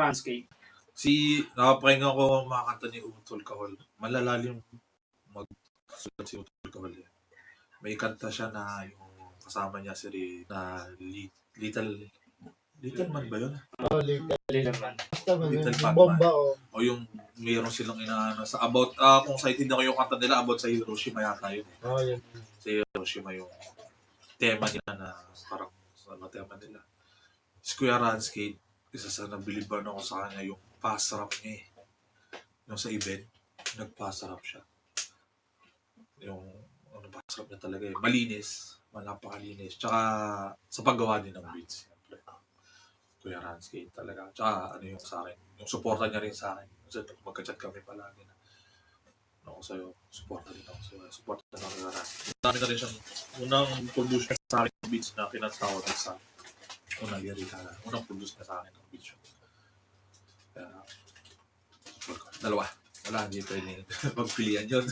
Runscape. Nakapakinggan ko mga kanta ni Utol Kahol. Malalalim magsulat si Utol Kahol. May kanta siya na yung kasama niya na Little Man ba yun? Little Man. Little Man. Bomba, oh. O yung mayroon silang inaano sa about, kung sa itin ako yung kanta nila, about sa Hiroshima yata yun. Oh, yun. Sa Hiroshima yung tema nila na parang ano tema nila. Si Kuya Runscape, isa sa nabiliban ako sa kanya yung pass rap niya eh. Yung sa event, nag-pass rap siya. Yung pass rap niya talaga eh. Malinis, napakalinis. Tsaka sa paggawa din ng beats. Kuya Runscape talaga. Tsaka ano yung sa akin, yung supporta niya rin sa akin. Kasi magka-chat kami palagi na ako sa'yo, supporta din ako sa'yo. Supporta din ako Kuya Runscape. Dami na rin siyang unang produce niya sa akin ng beats na kinanta ko sa unang produce niya sa akin ng beats yun. Kaya, dalawa. Wala, hindi pwede magpilihan yun.